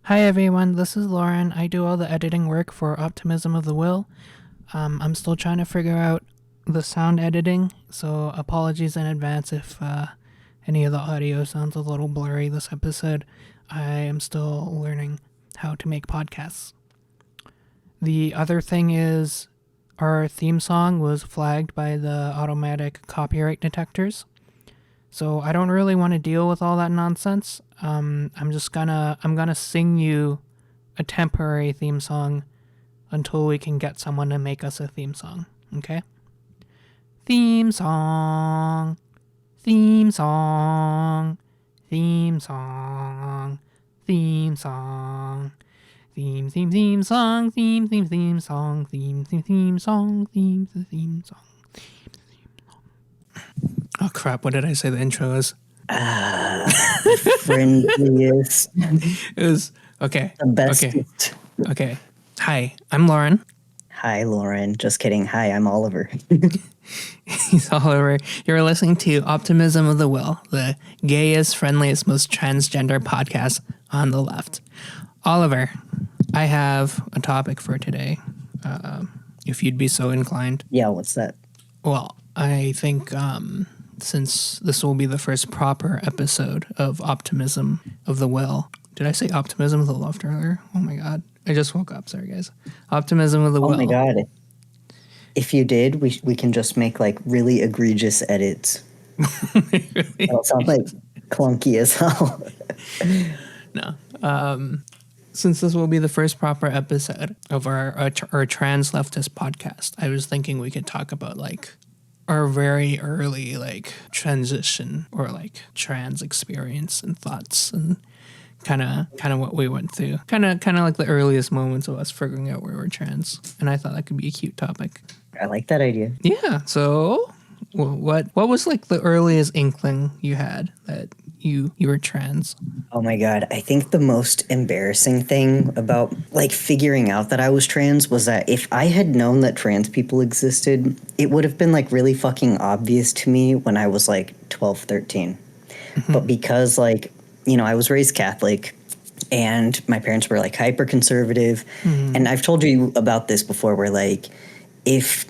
Hi everyone, this is Lauren. I do all the editing work for Optimism of the Will. I'm still trying to figure out the sound editing, so apologies in advance if any of the audio sounds a little blurry this episode. I am still learning how to make podcasts. The other thing is, our theme song was flagged by the automatic copyright detectors. So I don't really want to deal with all that nonsense. I'm gonna sing you a temporary theme song until we can get someone to make us a theme song. Okay? Theme song, theme song, theme song, theme song. Theme song, theme song, theme song, theme song. Oh crap, what did I say the intro is? Friendliest. It was okay. The bestest. Okay. Hi, I'm Lauren. Hi, Lauren. Just kidding. Hi, I'm Oliver. He's all over. You're listening to Optimism of the Will, the gayest, friendliest, most transgender podcast on the left. Oliver, I have a topic for today, if you'd be so inclined. Yeah, what's that? Well, I think since this will be the first proper episode of Optimism of the Will. Did I say Optimism of the Left earlier? Oh my god. I just woke up. Sorry, guys. Optimism of the Will. Oh my god. If you did, we can just make like really egregious edits. It'll sound like clunky as hell. No. Since this will be the first proper episode of our trans leftist podcast, I was thinking we could talk about like our very early like transition or like trans experience and thoughts and kind of what we went through. Kind of like the earliest moments of us figuring out we were trans. And I thought that could be a cute topic. I like that idea. Yeah. So what was like the earliest inkling you had that you were trans? Oh my god, I think the most embarrassing thing about like figuring out that I was trans was that if I had known that trans people existed, it would have been like really fucking obvious to me when I was like 12, 13. But because like, you know, I was raised Catholic and my parents were like hyper conservative, and I've told you about this before where like if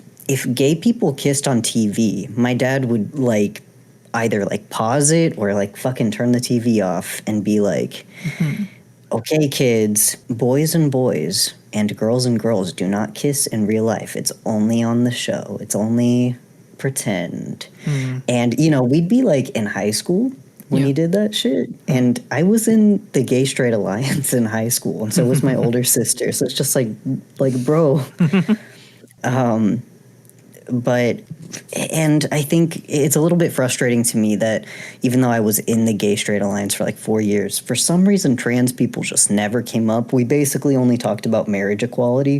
gay people kissed on TV, my dad would like either like pause it or like fucking turn the TV off and be like, okay, kids, boys and girls do not kiss in real life. It's only on the show. It's only pretend. And, you know, we'd be like in high school when he did that shit. And I was in the Gay Straight Alliance in high school. And so was my older sister. So it's just like bro. But, and I think it's a little bit frustrating to me that even though I was in the Gay Straight Alliance for like 4 years, for some reason trans people just never came up. We basically only talked about marriage equality,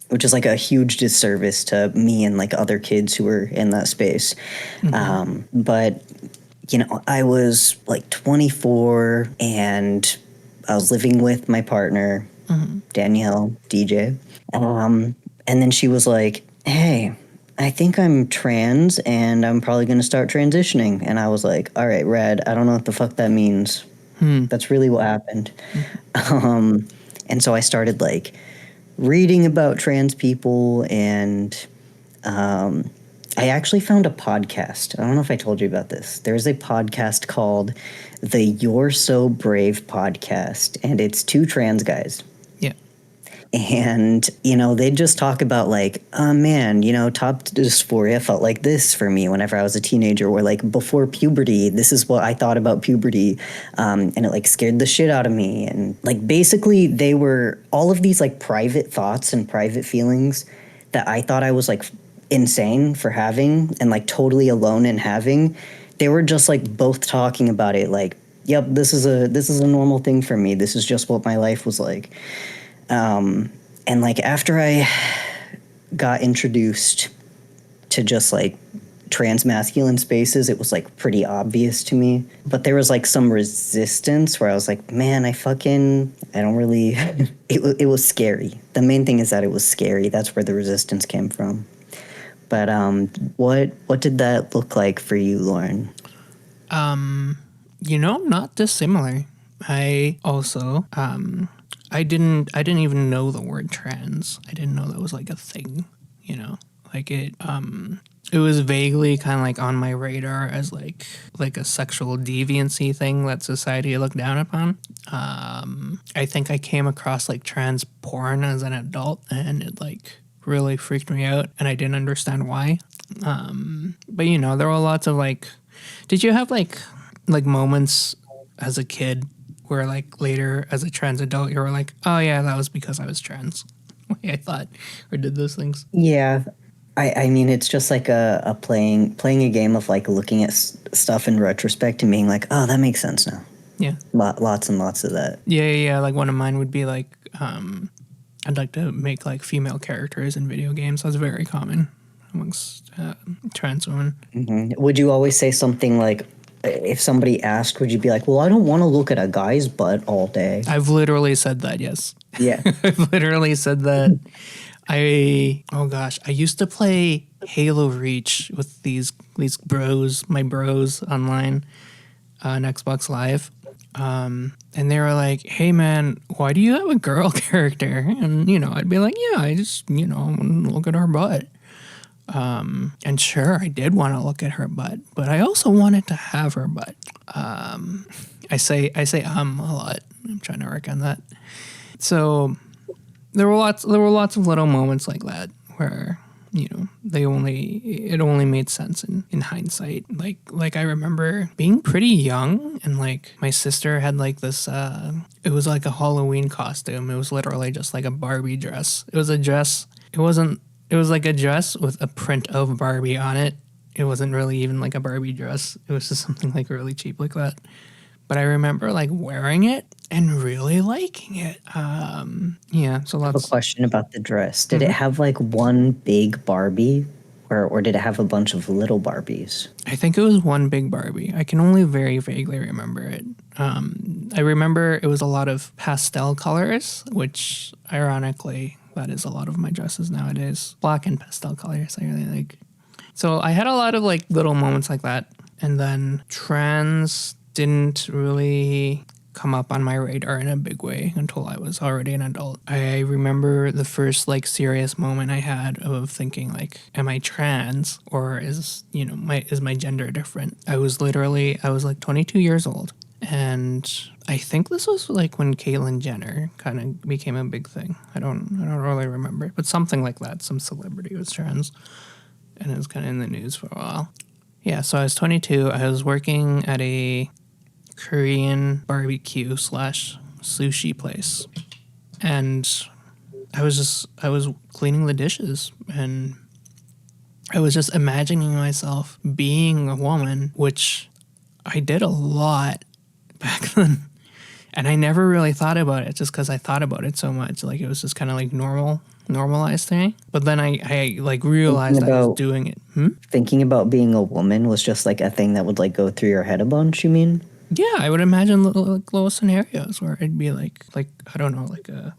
which is like a huge disservice to me and like other kids who were in that space. But, you know, I was like 24 and I was living with my partner, Danielle, DJ. And then she was like, hey, I think I'm trans and I'm probably going to start transitioning. And I was like, all right, rad. I don't know what the fuck that means. That's really what happened. And so I started like reading about trans people and I actually found a podcast. I don't know if I told you about this. There's a podcast called the You're So Brave podcast, and it's two trans guys. And, you know, they just talk about like, oh man, you know, top dysphoria felt like this for me whenever I was a teenager, or like before puberty, this is what I thought about puberty. And it like scared the shit out of me. And like basically they were all of these like private thoughts and private feelings that I thought I was like insane for having and like totally alone in having. They were just like both talking about it like, yep, this is a normal thing for me. This is just what my life was like. And like after I got introduced to just like trans masculine spaces, it was like pretty obvious to me. But there was like some resistance where I was like, man, I don't really, it was scary. The main thing is that it was scary. That's where the resistance came from. But what did that look like for you, Lauren? You know, not dissimilar. I also I didn't even know the word trans. I didn't know that was like a thing, you know. Like it was vaguely kind of like on my radar as like a sexual deviancy thing that society looked down upon. I think I came across like trans porn as an adult, and it like really freaked me out, and I didn't understand why. But you know, there were lots of like, did you have like moments as a kid where like later as a trans adult you were like, oh yeah, that was because I was trans. I thought or did those things. Yeah, I mean, it's just like a playing a game of like looking at stuff in retrospect and being like, oh, that makes sense now. Yeah. Lots and lots of that. Yeah. Like one of mine would be like, I'd like to make like female characters in video games. That's very common amongst trans women. Would you always say something like, if somebody asked, would you be like, well, I don't want to look at a guy's butt all day? I've literally said that, yes. Yeah. I've literally said that. Oh gosh, I used to play Halo Reach with these bros, my bros online on Xbox Live. And they were like, "Hey man, why do you have a girl character?" And you know, I'd be like, "Yeah, I just want to look at her butt." And sure, I did want to look at her butt, but I also wanted to have her butt. I say a lot. I'm trying to work on that. So there were lots of little moments like that where it only made sense in hindsight. Like I remember being pretty young, and like my sister had like this it was like a Halloween costume. It was literally just like a Barbie dress. It was a dress. It was like a dress with a print of Barbie on it. It wasn't really even like a Barbie dress. It was just something like really cheap like that. But I remember like wearing it and really liking it. Yeah, so I have a lots. question about the dress. Did it have like one big Barbie, or did it have a bunch of little Barbies? I think it was one big Barbie. I can only very vaguely remember it. I remember it was a lot of pastel colors, which ironically, that is a lot of my dresses nowadays. Black and pastel colors, I really like. So I had a lot of like little moments like that. And then trans didn't really come up on my radar in a big way until I was already an adult. I remember the first like serious moment I had of thinking like, am I trans, or is my gender different? I was like 22 years old, and I think this was like when Caitlyn Jenner kind of became a big thing. I don't really remember, but something like that. Some celebrity was trans, and it was kind of in the news for a while. Yeah, so I was 22. I was working at a Korean barbecue / sushi place, and I was cleaning the dishes, and I was just imagining myself being a woman, which I did a lot back then, and I never really thought about it just because I thought about it so much. Like it was just kind of like normalized thing. But then I like realized I was doing it. Thinking about being a woman was just like a thing that would like go through your head a bunch, you mean? Yeah, I would imagine little scenarios where it'd be like I don't know,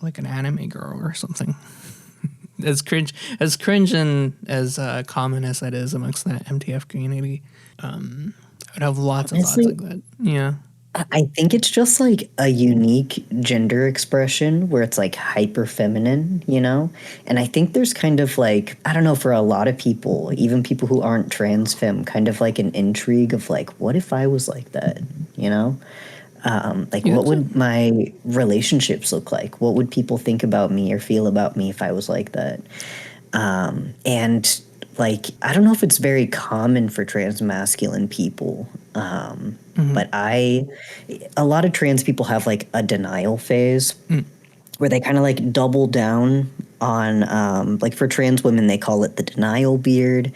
like an anime girl or something. as cringe and as common as that is amongst that MTF community, I would have lots of thoughts like that. Yeah. I think it's just like a unique gender expression where it's like hyper feminine, you know? And I think there's kind of like, I don't know, for a lot of people, even people who aren't trans femme, kind of like an intrigue of like, what if I was like that, you know? Like, what would my relationships look like? What would people think about me or feel about me if I was like that? And like, I don't know if it's very common for trans masculine people, but a lot of trans people have like a denial phase where they kind of like double down on, like for trans women, they call it the denial beard.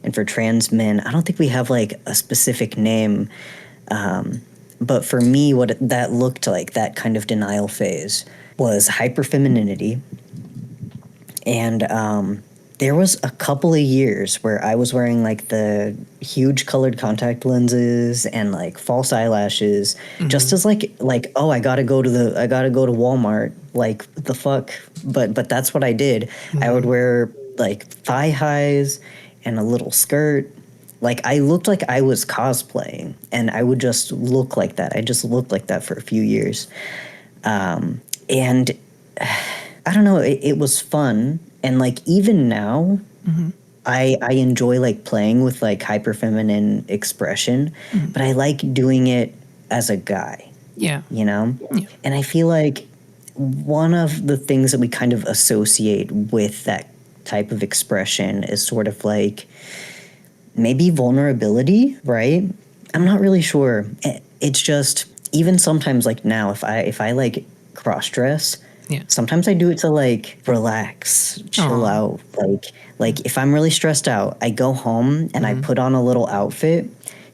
And for trans men, I don't think we have like a specific name. But for me, what that looked like, that kind of denial phase, was hyperfemininity. And there was a couple of years where I was wearing like the huge colored contact lenses and like false eyelashes, just as like oh, I gotta go to Walmart, like the fuck. But that's what I did. I would wear like thigh highs and a little skirt, Like I looked like I was cosplaying, and I would just look like that. I just looked like that for a few years, and I don't know. It was fun, and like even now, I enjoy like playing with like hyper feminine expression, but I like doing it as a guy, Yeah. you know? Yeah. And I feel like one of the things that we kind of associate with that type of expression is sort of like maybe vulnerability, right? I'm not really sure. It's just even sometimes like now if I like cross dress, Yeah. sometimes I do it to like relax, chill Aw. out. Like if I'm really stressed out, I go home and I put on a little outfit.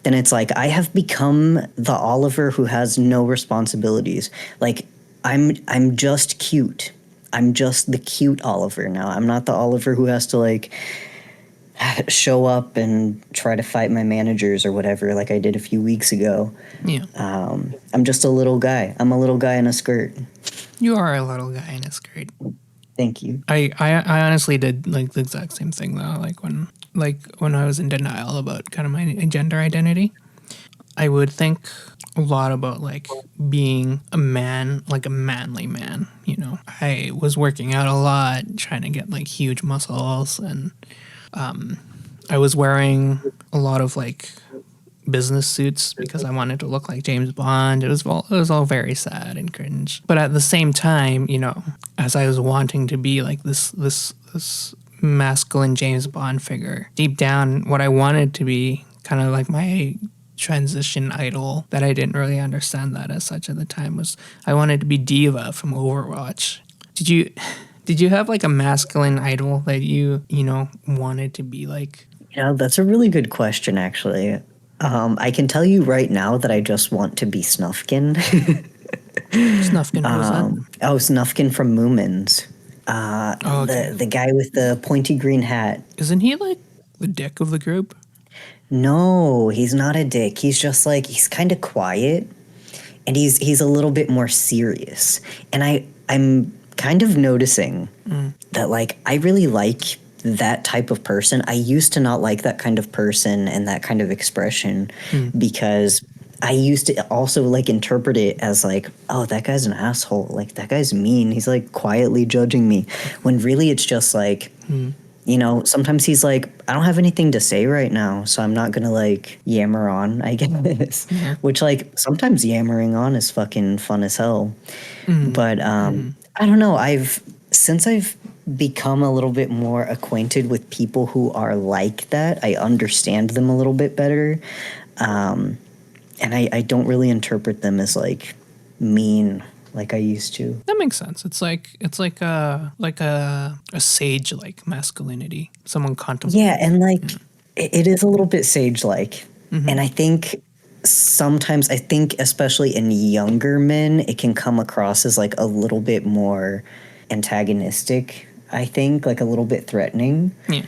Then it's like I have become the Oliver who has no responsibilities. Like I'm just cute. I'm just the cute Oliver now. I'm not the Oliver who has to like show up and try to fight my managers or whatever like I did a few weeks ago. Yeah. I'm just a little guy. I'm a little guy in a skirt. You are a little guy and it's great. Thank you. I honestly did like the exact same thing though. Like when I was in denial about kind of my gender identity, I would think a lot about like being a man, like a manly man. You know, I was working out a lot, trying to get like huge muscles, and I was wearing a lot of like business suits because I wanted to look like James Bond. It was all very sad and cringe. But at the same time, you know, as I was wanting to be like this masculine James Bond figure, deep down what I wanted to be kind of like my transition idol that I didn't really understand that as such at the time was I wanted to be Diva from Overwatch. Did you have like a masculine idol that you know wanted to be like? You know, that's a really good question, actually. I can tell you right now that I just want to be Snufkin. Snufkin, who's that? Oh, Snufkin from Moomins. Oh, okay. The guy with the pointy green hat. Isn't he like the dick of the group? No, he's not a dick. He's just like he's kind of quiet, and he's a little bit more serious. And I'm kind of noticing that like I really like that type of person. I used to not like that kind of person and that kind of expression because I used to also like interpret it as like, oh, that guy's an asshole. Like that guy's mean. He's like quietly judging me. When really it's just like you know, sometimes he's like, I don't have anything to say right now, so I'm not gonna like yammer on, I guess. Which like sometimes yammering on is fucking fun as hell. But I don't know. Since I've become a little bit more acquainted with people who are like that, I understand them a little bit better. And I don't really interpret them as like mean like I used to. That makes sense. It's like a sage like masculinity. Someone contemplating. Yeah, and like it is a little bit sage like. And I think sometimes, I think especially in younger men, it can come across as like a little bit more antagonistic, I think, like a little bit threatening. Yeah.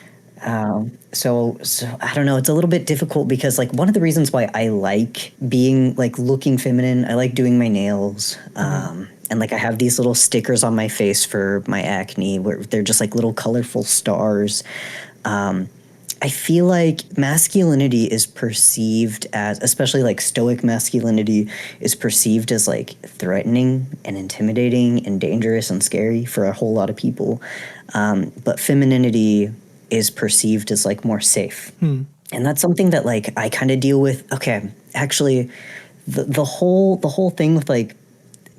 So I don't know. It's a little bit difficult because like one of the reasons why I like being like looking feminine, I like doing my nails, and like I have these little stickers on my face for my acne where they're just like little colorful stars. I feel like masculinity is perceived as, especially like stoic masculinity, is perceived as like threatening and intimidating and dangerous and scary for a whole lot of people. But femininity is perceived as like more safe. And that's something that like I kind of deal with. Okay, actually, the whole thing with like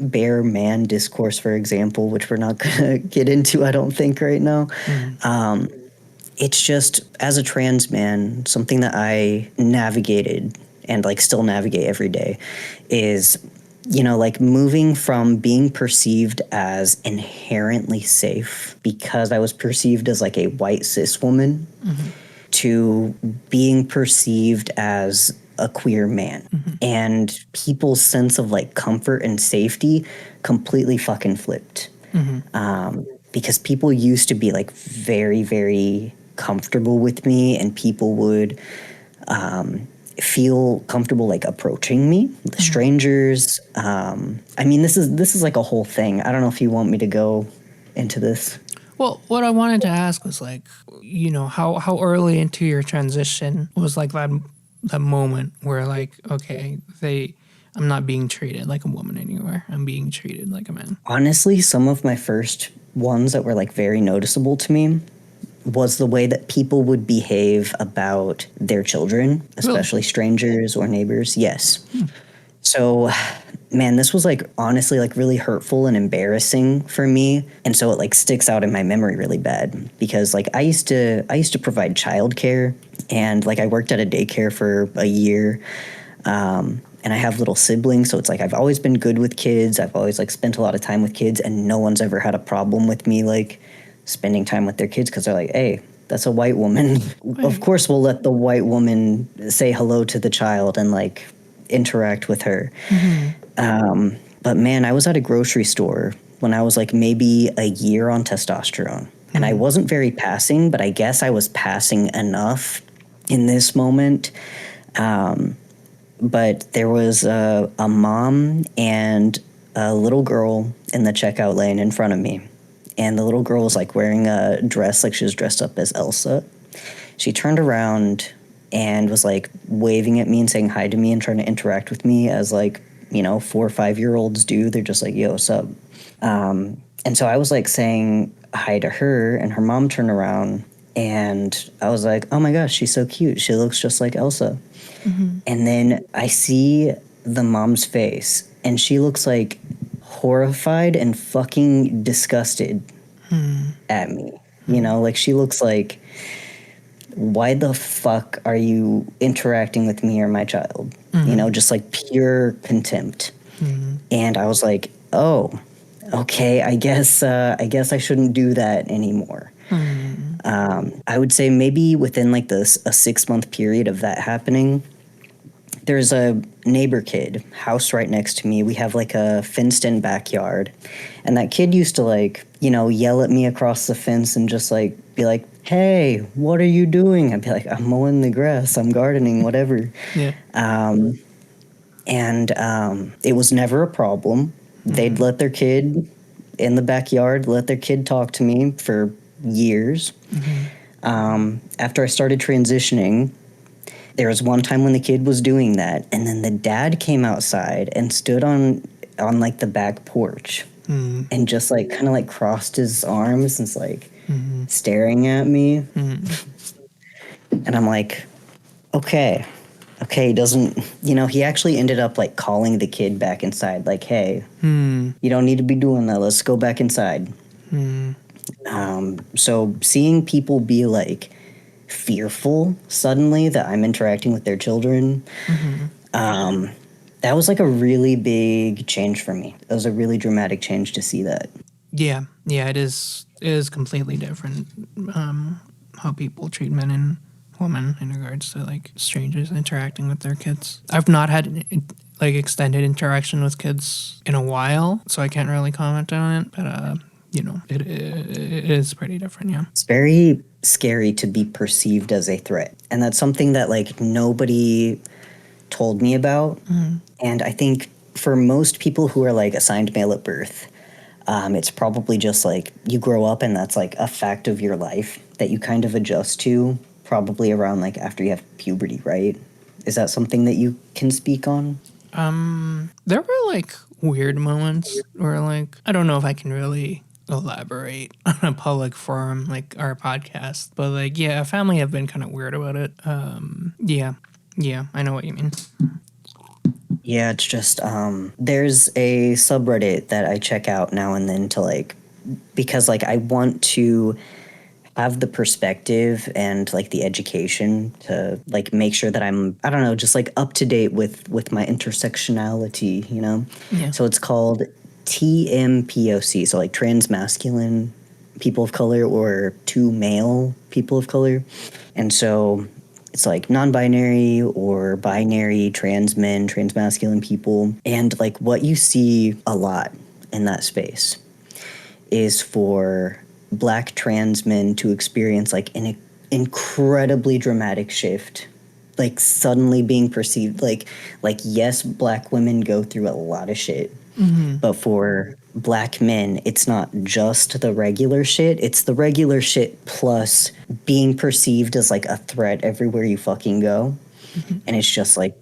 bare man discourse, for example, which we're not gonna get into, I don't think right now. It's just as a trans man, something that I navigated and like still navigate every day is, you know, like moving from being perceived as inherently safe because I was perceived as like a white cis woman to being perceived as a queer man. And people's sense of like comfort and safety completely fucking flipped. Because people used to be like very, very comfortable with me, and people would feel comfortable like approaching me, strangers. I mean, this is like a whole thing. I don't know if you want me to go into this. Well, what I wanted to ask was like, how early into your transition was like that moment where like, okay, I'm not being treated like a woman anymore. I'm being treated like a man. Honestly, some of my first ones that were like very noticeable to me was the way that people would behave about their children, Really? especially strangers or neighbors. Yes. So, man, this was like honestly like really hurtful and embarrassing for me, and so it like sticks out in my memory really bad because like I used to provide childcare, and like I worked at a daycare for a year. And I have little siblings, so it's like I've always been good with kids. I've always like spent a lot of time with kids, and no one's ever had a problem with me like spending time with their kids because they're like, hey, that's a white woman. Of Right. course, we'll let the white woman say hello to the child and like interact with her. But man, I was at a grocery store when I was like maybe a year on testosterone. And I wasn't very passing, but I guess I was passing enough in this moment. But there was a mom and a little girl in the checkout lane in front of me. And the little girl was like wearing a dress, like she was dressed up as Elsa. She turned around and was like waving at me and saying hi to me and trying to interact with me as like, 4 or 5 year olds do. They're just like, yo, what's up? And so I was like saying hi to her, and her mom turned around and I was like, oh my gosh, she's so cute. She looks just like Elsa. And then I see the mom's face, and she looks like horrified and fucking disgusted at me. Like she looks like, why the fuck are you interacting with me or my child? Just like pure contempt. And I was like, oh, okay, I guess I shouldn't do that anymore. I would say maybe within like this a 6 month period of that happening, there's a neighbor kid, house right next to me. We have like a fenced in backyard. And that kid used to like, yell at me across the fence and just like be like, hey, what are you doing? I'd be like, I'm mowing the grass, I'm gardening, whatever. Yeah. And it was never a problem. They'd let their kid in the backyard, let their kid talk to me for years. After I started transitioning, there was one time when the kid was doing that, and then the dad came outside and stood on like the back porch and just like kind of like crossed his arms and was like staring at me. And I'm like, okay, he doesn't, he actually ended up like calling the kid back inside, like, hey, you don't need to be doing that. Let's go back inside. So seeing people be like fearful suddenly that I'm interacting with their children, that was like a really big change for me. It was a really dramatic change to see that. Yeah. Yeah. It is. It is completely different. How people treat men and women in regards to like strangers interacting with their kids. I've not had like extended interaction with kids in a while, so I can't really comment on it. But it is pretty different. Yeah. It's very scary to be perceived as a threat. And that's something that like nobody told me about. And I think for most people who are like assigned male at birth, it's probably just like you grow up and that's like a fact of your life that you kind of adjust to probably around like after you have puberty, right? Is that something that you can speak on? There were like weird moments where like I don't know if I can really elaborate on a public forum like our podcast, but like yeah, family have been kind of weird about it. Yeah, I know what you mean. Yeah, it's just there's a subreddit that I check out now and then to like because like I want to have the perspective and like the education to like make sure that I'm I don't know just like up to date with my intersectionality. Yeah. So it's called TMPOC, so like trans masculine people of color or two male people of color. And so it's like non-binary or binary trans men, trans masculine people. And like what you see a lot in that space is for black trans men to experience like an incredibly dramatic shift, like suddenly being perceived like yes, black women go through a lot of shit, But for black men, it's not just the regular shit. It's the regular shit plus being perceived as like a threat everywhere you fucking go. And it's just like,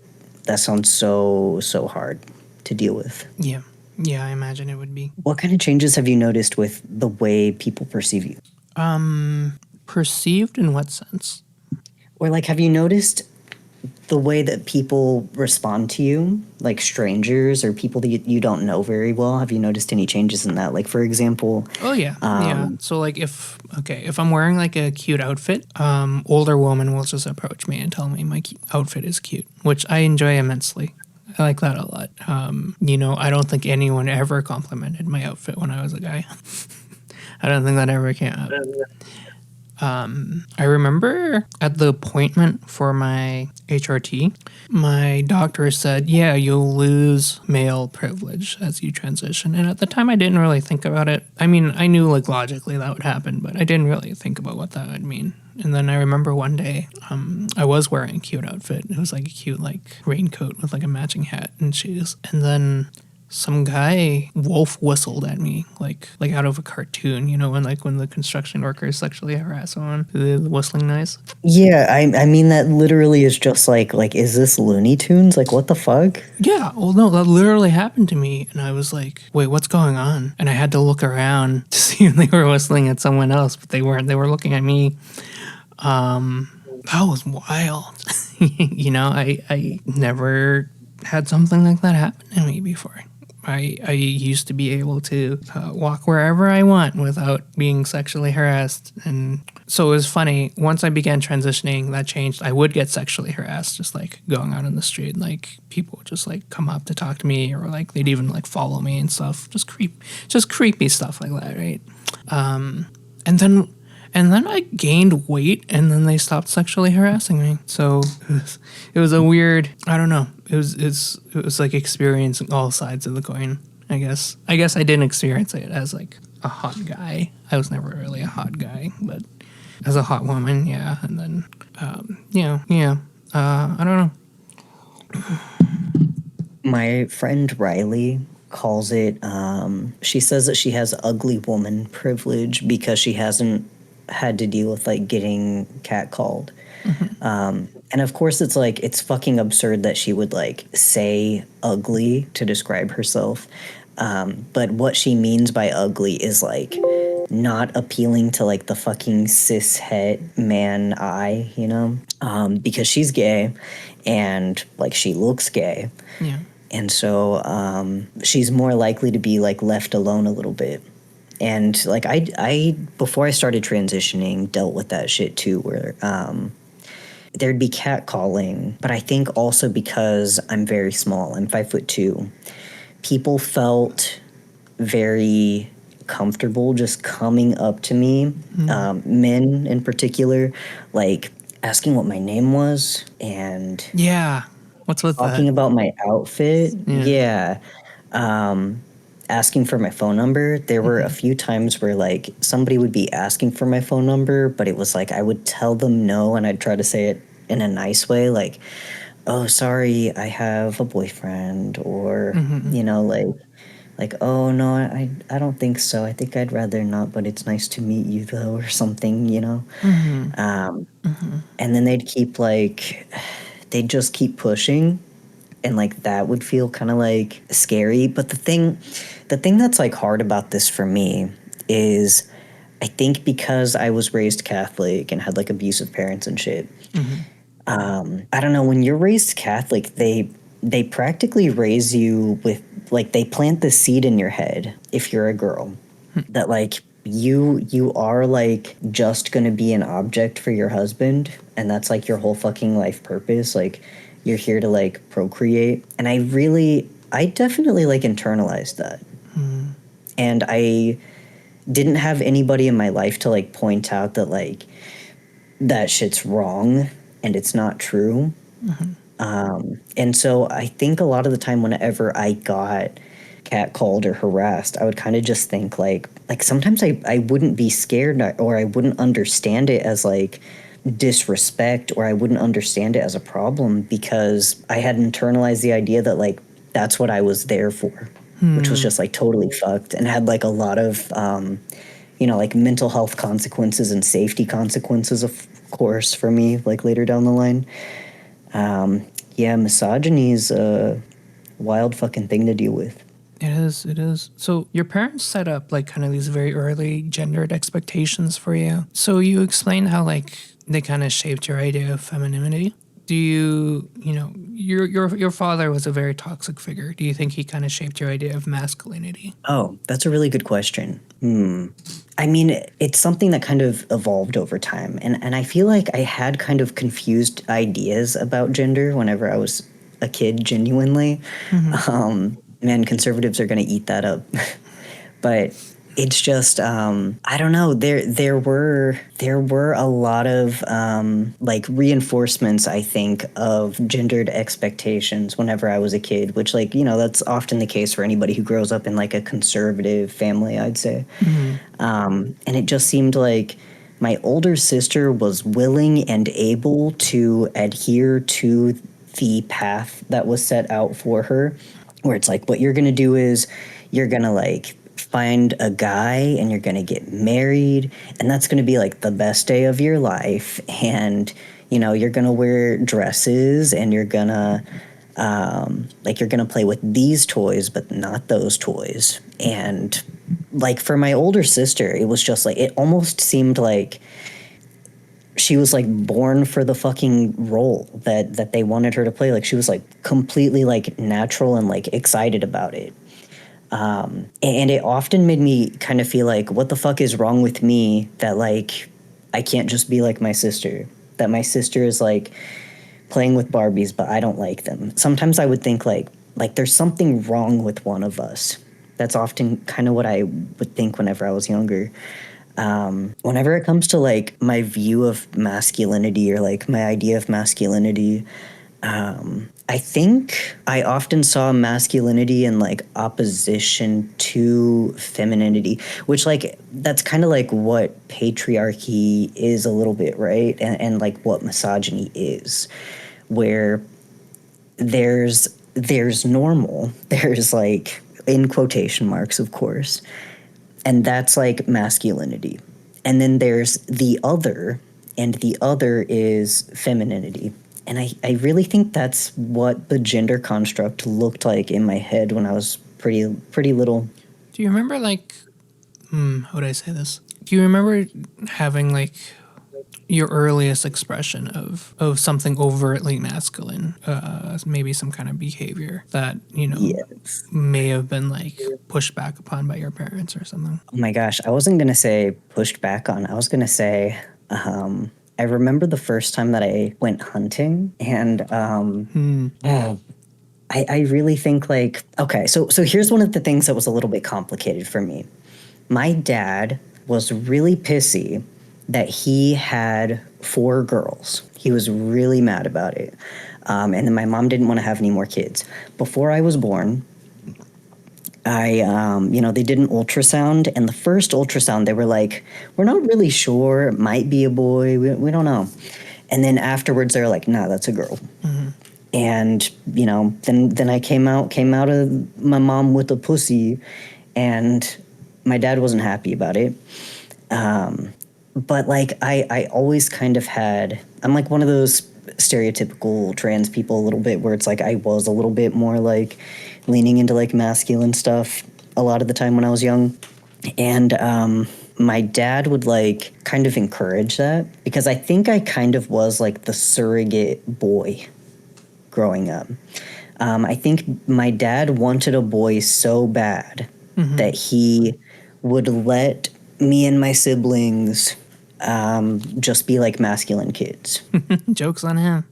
that sounds so hard to deal with. Yeah. Yeah, I imagine it would be. What kind of changes have you noticed with the way people perceive you? Perceived in what sense? Or like, have you noticed the way that people respond to you, like strangers or people that you don't know very well? Have you noticed any changes in that? Like, for example, Oh yeah, yeah. So like if I'm wearing like a cute outfit, older woman will just approach me and tell me my outfit is cute, which I enjoy immensely. I like that a lot. I don't think anyone ever complimented my outfit when I was a guy. I don't think that ever came up. I remember at the appointment for my HRT, my doctor said, yeah, you'll lose male privilege as you transition. And at the time, I didn't really think about it. I mean, I knew like logically that would happen, but I didn't really think about what that would mean. And then I remember one day, I was wearing a cute outfit. It was like a cute like raincoat with like a matching hat and shoes. And then some guy wolf whistled at me like out of a cartoon, when the construction workers sexually harass someone, the whistling noise. yeah, I mean that literally is just like is this Looney Tunes? Like, what the fuck? Yeah, well, no, that literally happened to me, and I was like, wait, what's going on? And I had to look around to see if they were whistling at someone else, but they weren't. They were looking at me. That was wild. I never had something like that happen to me before. I used to be able to walk wherever I want without being sexually harassed. And so it was funny. Once I began transitioning, that changed. I would get sexually harassed just like going out in the street. Like people would just like come up to talk to me, or like they'd even like follow me and stuff. Just creepy stuff like that, right? And then I gained weight, and then they stopped sexually harassing me. So it was a weird. I don't know. It was like experiencing all sides of the coin. I guess I didn't experience it as like a hot guy. I was never really a hot guy, but as a hot woman, yeah. And then I don't know. My friend Riley calls it. She says that she has ugly woman privilege because she hasn't had to deal with like getting catcalled. And of course, it's like it's fucking absurd that she would like say ugly to describe herself. But what she means by ugly is like not appealing to like the fucking cis het man eye, because she's gay and like she looks gay. Yeah. And so she's more likely to be like left alone a little bit. And like I before I started transitioning, dealt with that shit too, where there'd be catcalling. But I think also because I'm very small, I'm 5'2", people felt very comfortable just coming up to me, men in particular, like asking what my name was and Yeah. What's with talking that? about my outfit. Yeah. Yeah. Asking for my phone number. There were a few times where like somebody would be asking for my phone number, but it was like I would tell them no, and I'd try to say it in a nice way, like, oh, sorry, I have a boyfriend, or like oh no, I don't think so, I think I'd rather not, but it's nice to meet you though, or something. And then they'd just keep pushing, and like that would feel kind of like scary. But the thing that's like hard about this for me is I think because I was raised Catholic and had like abusive parents and shit. I don't know, when you're raised Catholic, they practically raise you with like they plant the seed in your head if you're a girl that like you are like just gonna be an object for your husband, and that's like your whole fucking life purpose. Like you're here to like procreate. And I definitely like internalized that. And I didn't have anybody in my life to like point out that like that shit's wrong and it's not true. And so I think a lot of the time whenever I got catcalled or harassed, I would kind of just think like sometimes I wouldn't be scared, or I wouldn't understand it as like disrespect, or I wouldn't understand it as a problem because I had internalized the idea that like that's what I was there for. which was just like totally fucked and had like a lot of, like mental health consequences and safety consequences, of course, for me, like later down the line. Yeah, misogyny is a wild fucking thing to deal with. It is. It is. So your parents set up like kind of these very early gendered expectations for you. So you explained how like they kind of shaped your idea of femininity. Do your father was a very toxic figure. Do you think he kind of shaped your idea of masculinity? Oh, that's a really good question. I mean, it's something that kind of evolved over time. And I feel like I had kind of confused ideas about gender whenever I was a kid, genuinely. Man, conservatives are going to eat that up. But it's just I don't know. There were a lot of like reinforcements, I think, of gendered expectations whenever I was a kid, which, like, that's often the case for anybody who grows up in like a conservative family, I'd say. And it just seemed like my older sister was willing and able to adhere to the path that was set out for her, where it's like, what you're going to do is you're going to like find a guy and you're going to get married, and that's going to be like the best day of your life. And you're going to wear dresses, and you're going to like, you're going to play with these toys but not those toys. And like, for my older sister, it was just like, it almost seemed like she was like born for the fucking role that they wanted her to play. Like, she was like completely like natural and like excited about it. And it often made me kind of feel like, what the fuck is wrong with me that like I can't just be like my sister? That my sister is like playing with Barbies, but I don't like them. Sometimes I would think like there's something wrong with one of us. That's often kind of what I would think whenever I was younger. Whenever it comes to like my view of masculinity, or like my idea of masculinity, I think I often saw masculinity in like opposition to femininity, which, like, that's kind of like what patriarchy is a little bit, right? And like what misogyny is, where there's normal, there's like, in quotation marks, of course, and that's like masculinity. And then there's the other, and the other is femininity. And I really think that's what the gender construct looked like in my head when I was pretty little. Do you remember like how would I say this? Do you remember having like your earliest expression of something overtly masculine, maybe some kind of behavior that Yes. may have been like pushed back upon by your parents or something? Oh my gosh, I wasn't gonna say pushed back on. I was gonna say, I remember the first time that I went hunting, and I really think, like, okay, so here's one of the things that was a little bit complicated for me. My dad was really pissy that he had 4 girls. He was really mad about it. And then my mom didn't want to have any more kids. Before I was born, they did an ultrasound, and the first ultrasound, they were like, we're not really sure. It might be a boy. We don't know. And then afterwards, they were like, nah, that's a girl. And then I came out of my mom with a pussy, and my dad wasn't happy about it. But like, I always kind of I'm like one of those stereotypical trans people a little bit, where it's like I was a little bit more like leaning into like masculine stuff a lot of the time when I was young. And my dad would like kind of encourage that, because I think I kind of was like the surrogate boy growing up. I think my dad wanted a boy so bad that he would let me and my siblings just be like masculine kids. Joke's on him.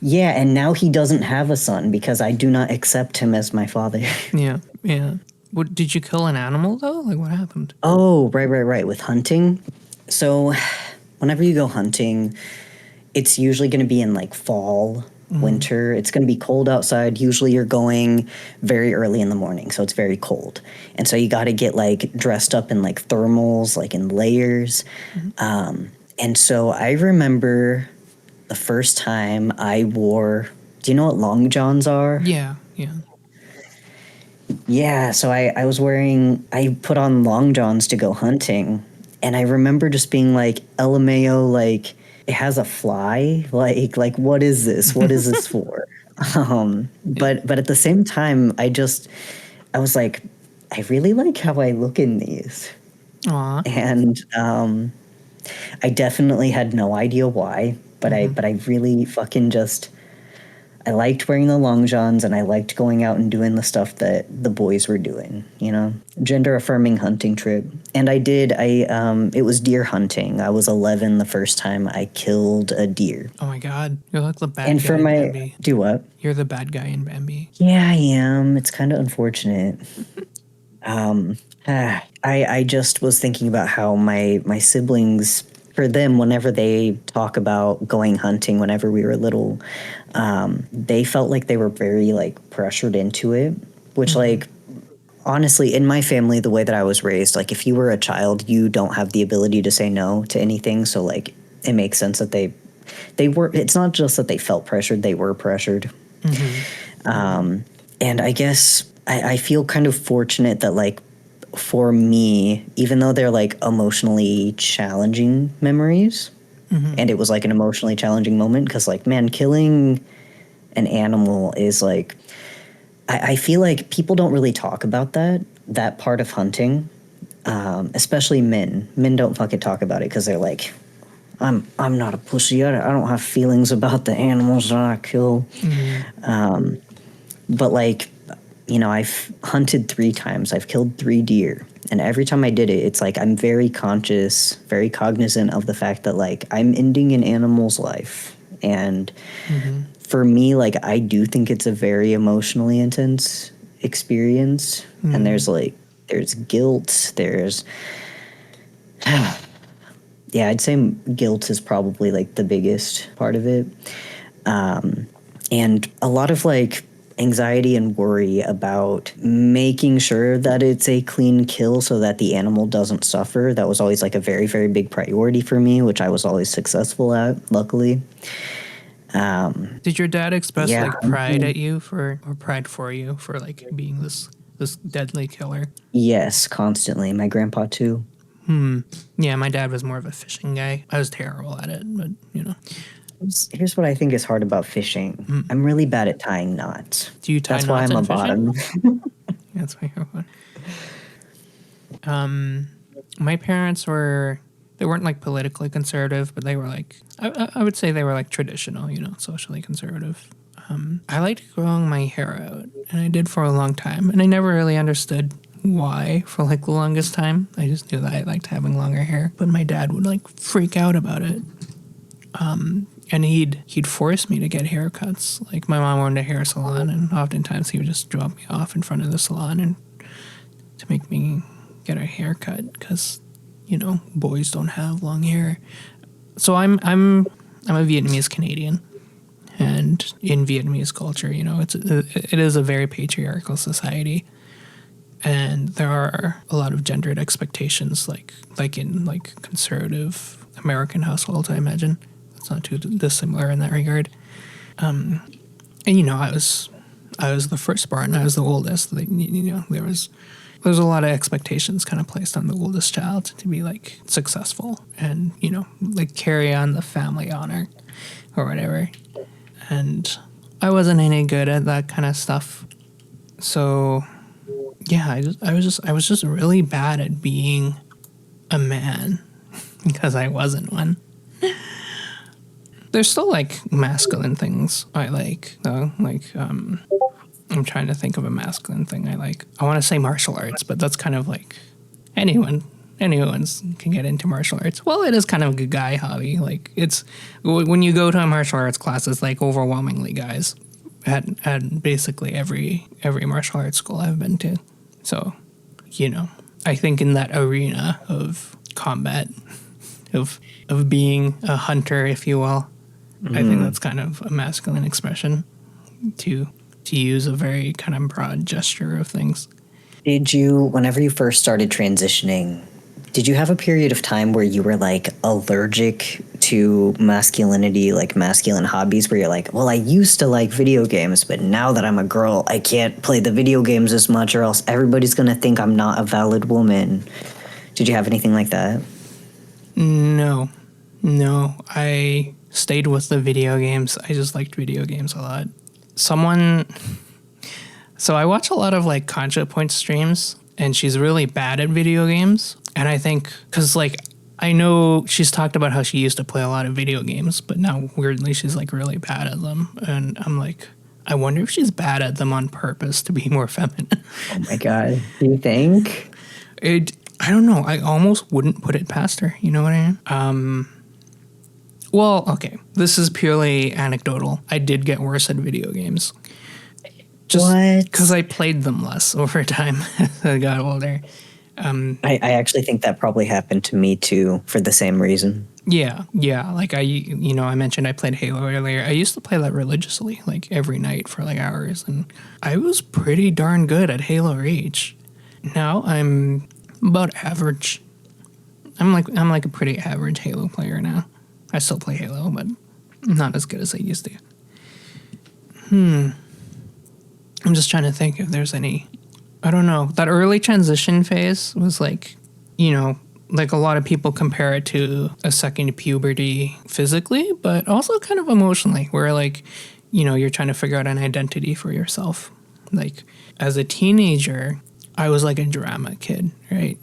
Yeah, and now he doesn't have a son because I do not accept him as my father. Yeah, yeah. What, did you kill an animal though? Like, what happened? Oh, right. With hunting. So, whenever you go hunting, it's usually going to be in like fall, winter. It's going to be cold outside. Usually you're going very early in the morning, so it's very cold. And so you got to get like dressed up in like thermals, like in layers. And so I remember the first time I wore, do you know what long johns are? Yeah, yeah. Yeah, so I put on long johns to go hunting. And I remember just being like, LMAO, like, it has a fly. Like, what is this? What is this for? But at the same time, I was like, I really like how I look in these. Aw. And I definitely had no idea why, but I really fucking just I liked wearing the long johns and I liked going out and doing the stuff that the boys were doing, you know? Gender affirming hunting trip. And it was deer hunting. I was 11 the first time I killed a deer. Oh my god. You're like the bad And guy for in my Bambi. do what? You're the bad guy in Bambi. Yeah, I am. It's kind of unfortunate. I just was thinking about how my siblings, for them, whenever they talk about going hunting, whenever we were little, they felt like they were very like pressured into it, which like honestly, in my family, the way that I was raised, like if you were a child, you don't have the ability to say no to anything. So like it makes sense that they were. It's not just that they felt pressured; they were pressured. And I guess I feel kind of fortunate that like for me, even though they're like emotionally challenging memories, and it was like an emotionally challenging moment because like man, killing an animal is like I feel like people don't really talk about that part of hunting, especially men. Men don't fucking talk about it because they're like, I'm not a pussy. I don't have feelings about the animals that I kill. But like, you know, I've hunted 3 times. I've killed 3 deer. And every time I did it, it's like I'm very conscious, very cognizant of the fact that like I'm ending an animal's life. And for me, like I do think it's a very emotionally intense experience. And there's guilt, yeah, I'd say guilt is probably like the biggest part of it. And a lot of like anxiety and worry about making sure that it's a clean kill so that the animal doesn't suffer. That was always like a very, very big priority for me, which I was always successful at, luckily. Did your dad express Yeah. like pride at you for or pride for you for like being this deadly killer? Yes, constantly. My grandpa, too. Yeah, my dad was more of a fishing guy. I was terrible at it, but you know. Here's what I think is hard about fishing. I'm really bad at tying knots. Do you tie That's why knots I'm a in fishing? bottom. That's why you're one. My parents were they weren't like politically conservative, but they were like I would say they were like traditional, you know, socially conservative. I liked growing my hair out, and I did for a long time, and I never really understood why for like the longest time. I just knew that I liked having longer hair, but my dad would like freak out about it, and he'd force me to get haircuts. Like my mom owned a hair salon, and oftentimes he would just drop me off in front of the salon and to make me get a haircut because you know boys don't have long hair. So I'm a Vietnamese Canadian, and in Vietnamese culture, you know, it is a very patriarchal society, and there are a lot of gendered expectations, like in like conservative American households. I imagine it's not too dissimilar in that regard. And you know, I was the firstborn. I was the oldest. Like, you know, there's a lot of expectations kind of placed on the oldest child to be like successful and you know like carry on the family honor or whatever. And I wasn't any good at that kind of stuff. So yeah, I was just really bad at being a man because I wasn't one. There's still like masculine things I like though. Like I'm trying to think of a masculine thing I like. I want to say martial arts, but that's kind of like anyone's can get into martial arts. Well, it is kind of a guy hobby. Like it's when you go to a martial arts class, it's like overwhelmingly guys at basically every martial arts school I've been to. So, you know, I think in that arena of combat, of being a hunter, if you will, I think that's kind of a masculine expression to use a very kind of broad gesture of things. Did you, whenever you first started transitioning, Did you have a period of time where you were like allergic to masculinity, like masculine hobbies, where you're like, well, I used to like video games, but now that I'm a girl, I can't play the video games as much, or else everybody's gonna think I'm not a valid woman? Did you have anything like that? No, no. I stayed with the video games. I just liked video games a lot. Someone, so I watch a lot of like ContraPoint streams, and she's really bad at video games. And I think, because like, I know she's talked about how she used to play a lot of video games, but now weirdly she's like really bad at them. And I'm like, I wonder if she's bad at them on purpose to be more feminine. Oh my god. Do you think? I don't know. I almost wouldn't put it past her. You know what I mean? Well, okay. This is purely anecdotal. I did get worse at video games. Just What? because I played them less over time as I got older. I actually think that probably happened to me too, for the same reason. Yeah. Like I mentioned I played Halo earlier. I used to play that religiously, like every night for like hours, and I was pretty darn good at Halo Reach. Now I'm about average. I'm like a pretty average Halo player now. I still play Halo, but not as good as I used to. I'm just trying to think if there's any. I don't know. That early transition phase was like, like a lot of people compare it to a second puberty physically, but also kind of emotionally, where like, you're trying to figure out an identity for yourself. Like as a teenager, I was like a drama kid, right?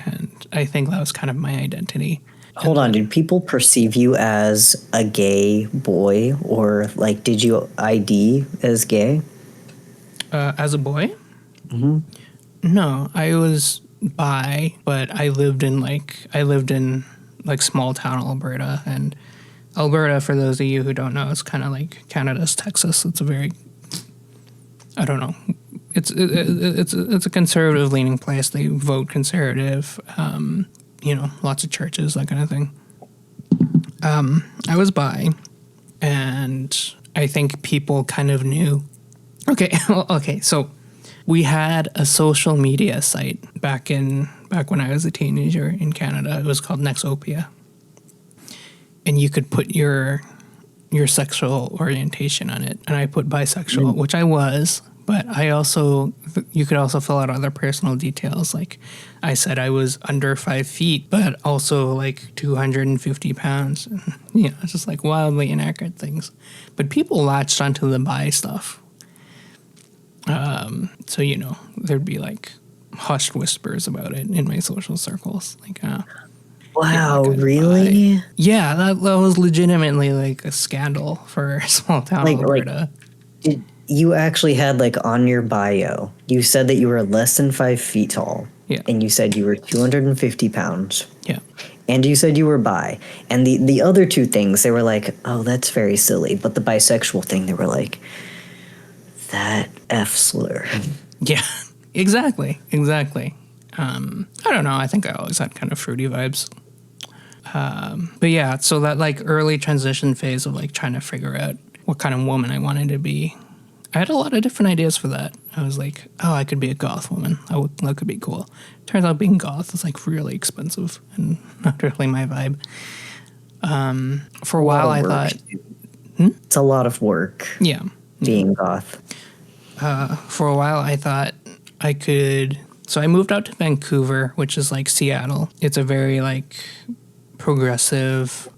And I think that was kind of my identity. Hold on, did people perceive you as a gay boy, or like did you ID as gay? As a boy? No, I was bi, but I lived in small town Alberta, and Alberta, for those of you who don't know, is kind of like Canada's Texas. It's a very, I don't know, it's a conservative leaning place. They vote conservative, lots of churches, that kind of thing. I was bi, and I think people kind of knew. Okay, so we had a social media site back when I was a teenager in Canada. It was called Nexopia. And you could put your sexual orientation on it. And I put bisexual, which I was, but you could also fill out other personal details. Like I said I was under 5 feet, but also like 250 pounds. It's just like wildly inaccurate things. But people latched onto the bi stuff. So, there'd be like hushed whispers about it in my social circles. Like, Wow, really? bi. Yeah, that was legitimately like a scandal for small town Alberta. Did you actually had like on your bio, you said that you were less than 5 feet tall. Yeah. And you said you were 250 pounds. Yeah. And you said you were bi. And the other two things, they were like, oh, that's very silly. But the bisexual thing, they were like, that F slur. Yeah, exactly. I don't know. I think I always had kind of fruity vibes. But yeah, so that like early transition phase of like trying to figure out what kind of woman I wanted to be, I had a lot of different ideas for that. I was like, oh, I could be a goth woman. That could be cool. Turns out being goth is like really expensive and not really my vibe. For a while, I thought... It's a lot of work. Yeah. Being goth. For a while, I thought I could... So I moved out to Vancouver, which is like Seattle. It's a very like progressive...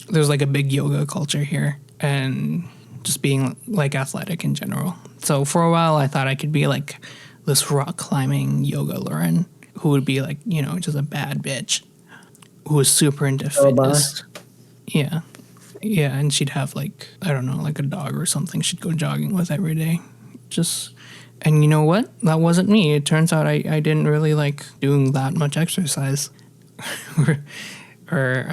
there's like a big yoga culture here. And just being like athletic in general. So for a while, I thought I could be like this rock climbing yoga Lauren, who would be like, just a bad bitch who was super into fitness. Yeah. Yeah, and she'd have like, I don't know, like a dog or something she'd go jogging with every day. And you know what? That wasn't me. It turns out I didn't really like doing that much exercise or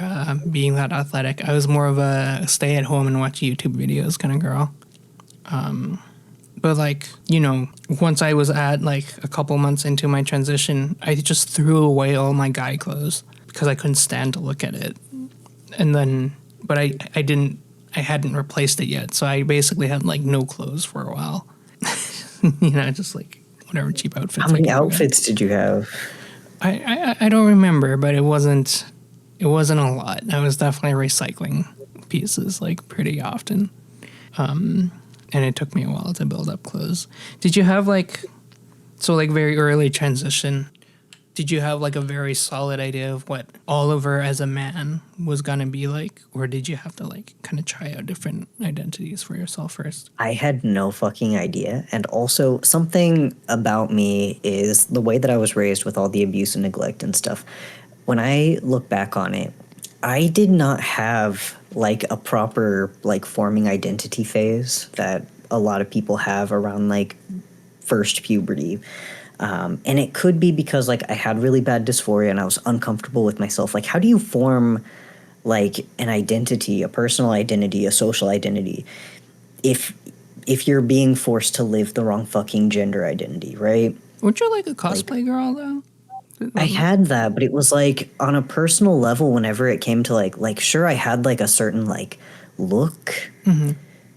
being that athletic. I was more of a stay at home and watch YouTube videos kind of girl. But like, once I was at like a couple months into my transition, I just threw away all my guy clothes because I couldn't stand to look at it. And then... But I hadn't replaced it yet. So I basically had like no clothes for a while. Just like whatever cheap outfits. How many outfits did you have? I don't remember, but it wasn't a lot. I was definitely recycling pieces like pretty often, and it took me a while to build up clothes. Did you have like so like very early transition? Did you have like a very solid idea of what Oliver as a man was gonna be like, or did you have to like kind of try out different identities for yourself first? I had no fucking idea. And also, something about me is the way that I was raised with all the abuse and neglect and stuff. When I look back on it, I did not have like a proper like forming identity phase that a lot of people have around like first puberty. And it could be because like I had really bad dysphoria and I was uncomfortable with myself. Like, how do you form like an identity, a personal identity, a social identity, if you're being forced to live the wrong fucking gender identity, right? Weren't you like a Like, cosplay girl though? I had that, but it was like on a personal level. Whenever it came to like sure, I had like a certain like look,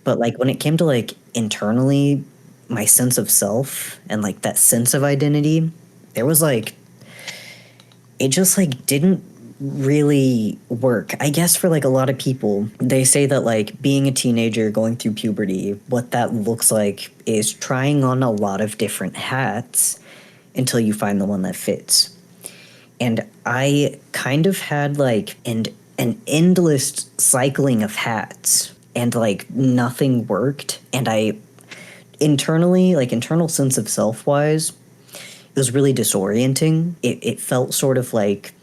but like when it came to like internally, my sense of self and like that sense of identity, there was like it just like didn't really work. I guess for like a lot of people, they say that like being a teenager going through puberty, what that looks like is trying on a lot of different hats until you find the one that fits. And I kind of had like an endless cycling of hats and like nothing worked. And I internally, like internal sense of self wise, it was really disorienting. It felt sort of like,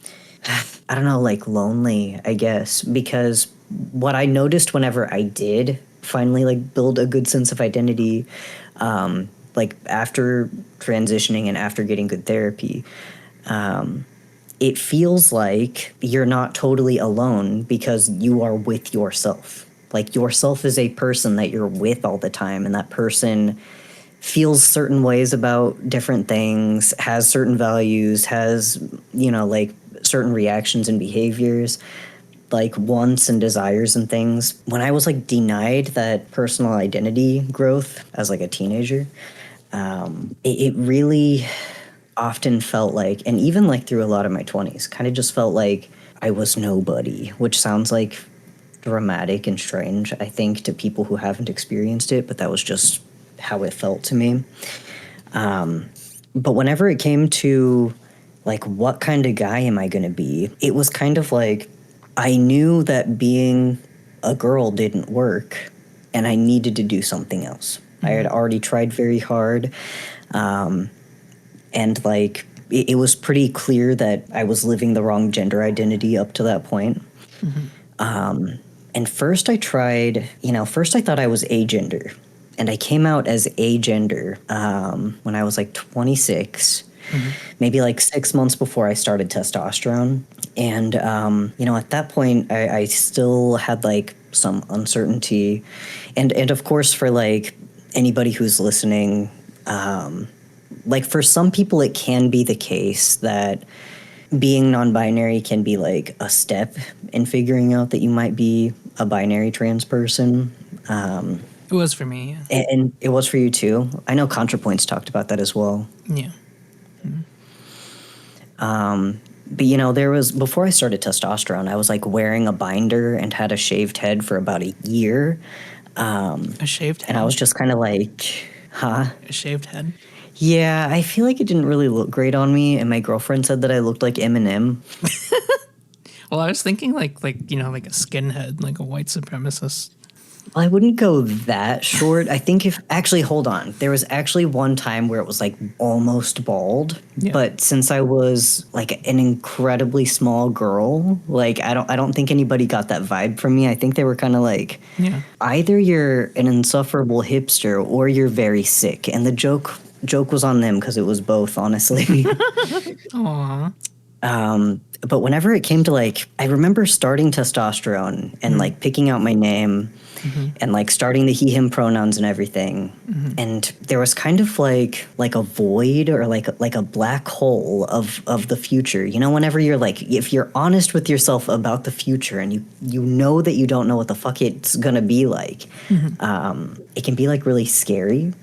I don't know, like lonely, I guess, because what I noticed whenever I did finally like build a good sense of identity, like after transitioning and after getting good therapy, it feels like you're not totally alone because you are with yourself. Like yourself is a person that you're with all the time, and that person feels certain ways about different things, has certain values, has, you know, like certain reactions and behaviors, like wants and desires and things. When I was like denied that personal identity growth as like a teenager, it really often felt like, and even like through a lot of my 20s, kind of just felt like I was nobody, which sounds like dramatic and strange, I think, to people who haven't experienced it, but that was just how it felt to me. But whenever it came to like what kind of guy am I going to be, it was kind of like I knew that being a girl didn't work and I needed to do something else. I had already tried very hard. And like it was pretty clear that I was living the wrong gender identity up to that point. And first I tried, first I thought I was agender. And I came out as agender when I was like 26, maybe like 6 months before I started testosterone. And, at that point, I still had like some uncertainty. And of course, for like anybody who's listening, like for some people, it can be the case that being non-binary can be like a step in figuring out that you might be a binary trans person. It was for me. Yeah. And it was for you too. I know ContraPoints talked about that as well. Yeah. But there was, before I started testosterone, I was like wearing a binder and had a shaved head for about a year. A shaved head. And I was just kind of like, huh? A shaved head. Yeah, I feel like it didn't really look great on me, and my girlfriend said that I looked like Eminem. Well, I was thinking like like a skinhead, like a white supremacist. I wouldn't go that short. I think hold on. There was actually one time where it was like almost bald, Yeah. but since I was like an incredibly small girl, like I don't think anybody got that vibe from me. I think they were kind of like, Yeah. either you're an insufferable hipster or you're very sick. And the joke was on them because it was both, honestly. Aww. But whenever it came to like, I remember starting testosterone and like picking out my name and like starting the he him pronouns and everything, and there was kind of like a void or like a black hole of the future. Whenever you're like, if you're honest with yourself about the future and you know that you don't know what the fuck it's gonna be like, it can be like really scary.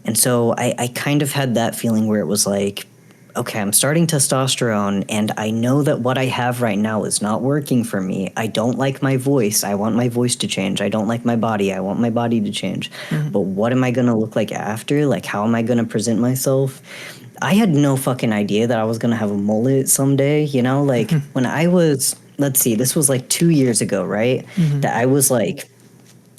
And so I kind of had that feeling where it was like, okay, I'm starting testosterone and I know that what I have right now is not working for me. I don't like my voice. I want my voice to change. I don't like my body. I want my body to change. But what am I going to look like after? Like, how am I going to present myself? I had no fucking idea that I was going to have a mullet someday, you know? Like, when I was, let's see, this was like 2 years ago, right? That I was like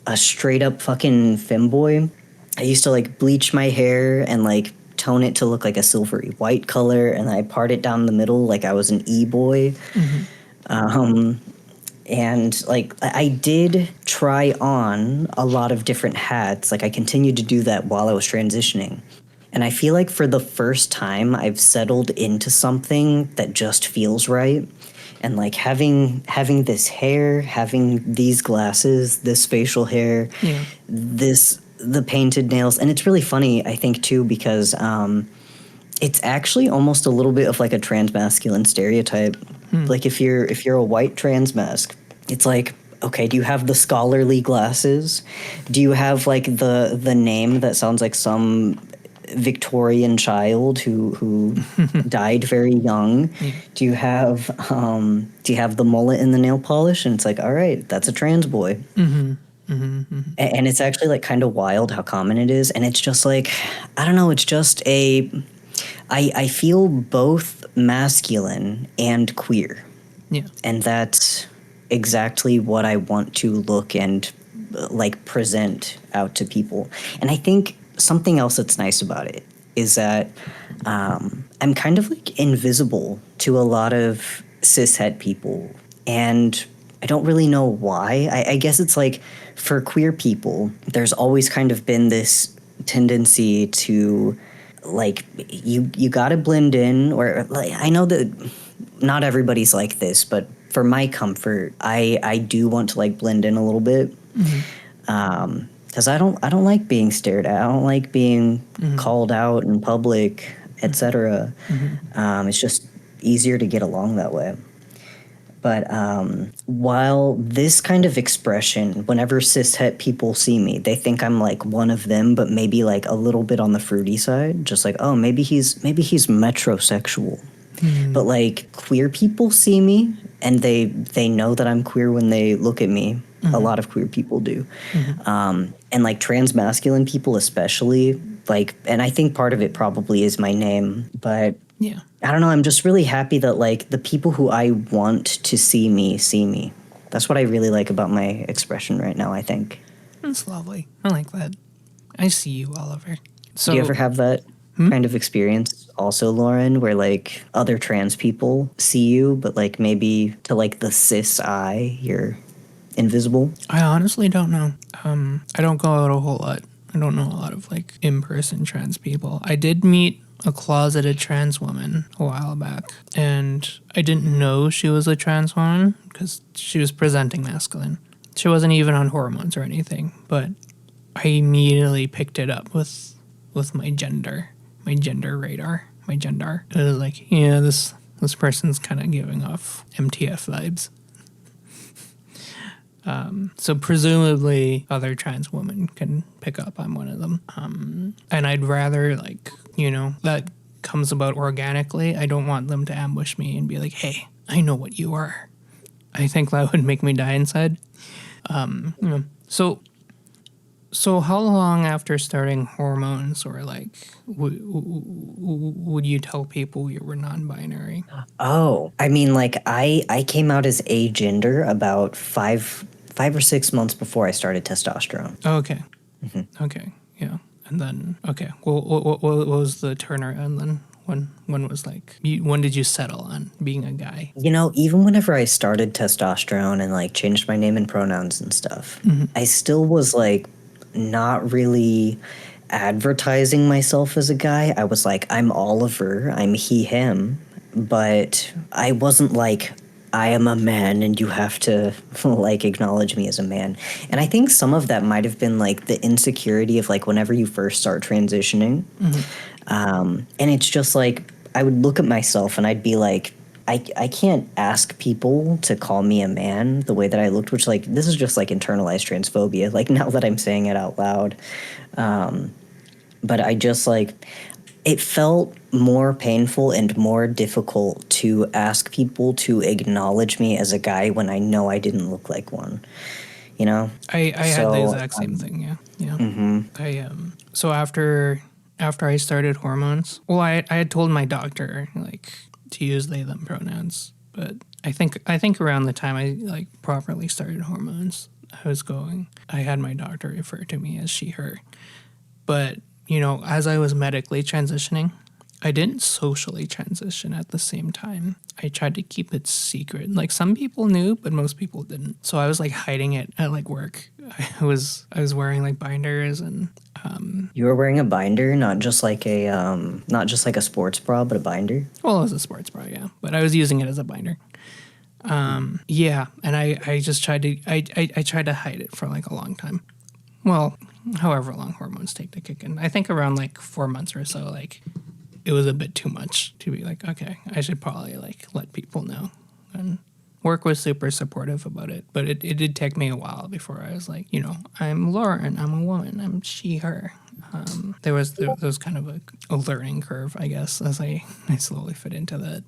a straight up fucking femboy. I used to like bleach my hair and like tone it to look like a silvery white color, and I part it down the middle like I was an e-boy. And like I did try on a lot of different hats. Like I continued to do that while I was transitioning. And I feel like for the first time I've settled into something that just feels right. And like having this hair, having these glasses, this facial hair, Yeah. this the painted nails, and it's really funny I think too because it's actually almost a little bit of like a trans masculine stereotype. Like if you're a white trans mask, it's like, okay, do you have the scholarly glasses? Do you have like the name that sounds like some Victorian child who died very young? Do you have the mullet and the nail polish? And it's like, all right, that's a trans boy. And it's actually like kind of wild how common it is. And it's just like, I don't know, it's just I feel both masculine and queer. Yeah. And that's exactly what I want to look and like present out to people. And I think something else that's nice about it is that I'm kind of like invisible to a lot of cishet people. And I don't really know why. I guess it's like for queer people, there's always kind of been this tendency to like you got to blend in, or like I know that not everybody's like this, but for my comfort, I do want to like blend in a little bit. Because I don't like being stared at. I don't like being called out in public, etc. It's just easier to get along that way. But while this kind of expression, whenever cishet people see me, they think I'm like one of them, but maybe like a little bit on the fruity side. Just like, oh, maybe he's metrosexual. But like queer people see me, and they know that I'm queer when they look at me. A lot of queer people do, and like trans masculine people especially. Like, and I think part of it probably is my name, but Yeah. I don't know. I'm just really happy that like the people who I want to see me see me. That's what I really like about my expression right now, I think. That's lovely. I like that. I see you, Oliver. So Do you ever have that kind of experience also, Lauren, where like other trans people see you, but like maybe to like the cis eye, you're invisible? I honestly don't know. I don't go out a whole lot. I don't know a lot of like in-person trans people. I did meet a closeted trans woman a while back, and I didn't know she was a trans woman because she was presenting masculine. She wasn't even on hormones or anything, but I immediately picked it up with my gender radar, my gender. It was like, yeah, this person's kind of giving off MTF vibes. So presumably other trans women can pick up on one of them. And I'd rather like, that comes about organically. I don't want them to ambush me and be like, hey, I know what you are. I think that would make me die inside. So how long after starting hormones or like would you tell people you were non-binary? Oh, I mean, like I came out as agender about 5 or 6 months before I started testosterone. Oh, okay. Okay. Yeah. And then okay. Well, what was the turnaround then? When was like when did you settle on being a guy? You know, even whenever I started testosterone and like changed my name and pronouns and stuff, I still was like not really advertising myself as a guy. I was like, I'm Oliver, I'm he, him, but I wasn't like, I am a man and you have to like acknowledge me as a man. And I think some of that might have been like the insecurity of like whenever you first start transitioning. And it's just like, I would look at myself and I'd be like, I can't ask people to call me a man the way that I looked, which like, this is just like internalized transphobia. Like now that I'm saying it out loud. But I just like, it felt more painful and more difficult to ask people to acknowledge me as a guy when I know I didn't look like one, you know? I had the So, exact same thing. Yeah, yeah. So after I started hormones, well, I had told my doctor like to use they them pronouns, but I think around the time I like properly started hormones, I had my doctor refer to me as she her. But, as I was medically transitioning, I didn't socially transition at the same time. I tried to keep it secret. Like some people knew, but most people didn't. So I was like hiding it at like work. I was wearing like binders and you were wearing a binder, not just like a sports bra, but a binder. well, it was a sports bra, yeah. But I was using it as a binder. Yeah, and I just tried to I tried to hide it for like a long time. Well, however long hormones take to kick in. I think around like 4 months or so, like it was a bit too much to be like, okay, I should probably like let people know. And work was super supportive about it, but it did take me a while before I was like, I'm Lauren, I'm a woman, I'm she, her. There was kind of a learning curve, I guess, as I slowly fit into that.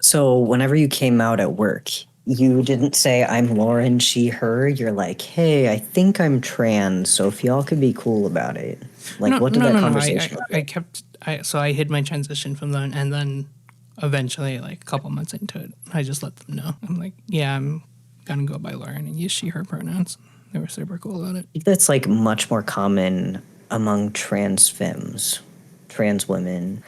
So whenever you came out at work, you didn't say I'm Lauren, she, her. You're like, hey, I think I'm trans, so if y'all could be cool about it. Like, No, what did no, that no, no. I, conversation look I, I like? kept, so I hid my transition from them, and then eventually, like a couple months into it, I just let them know. I'm like, yeah, I'm gonna go by Lauren and use she, her pronouns. They were super cool about it. I think that's like much more common among trans femmes, trans women,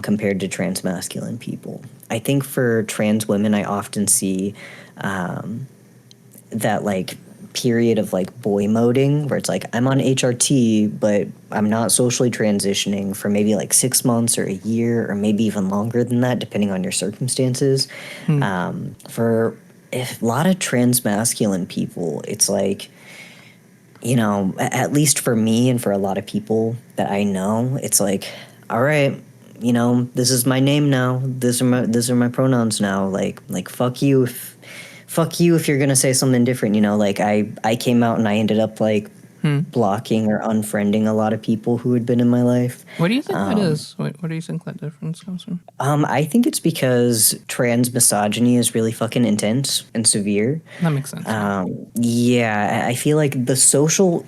compared to trans masculine people. I think for trans women, I often see that like period of like boy moding where it's like I'm on HRT, but I'm not socially transitioning for maybe like 6 months or a year or maybe even longer than that, depending on your circumstances. For a lot of trans masculine people, it's like, at least for me and for a lot of people that I know, it's like, all right, this is my name now. These are my pronouns now. Like fuck you if you're gonna say something different. Like I came out and I ended up like blocking or unfriending a lot of people who had been in my life. What do you think that is? What do you think that difference comes from? I think it's because trans misogyny is really fucking intense and severe. That makes sense. Yeah. Yeah, I feel like the social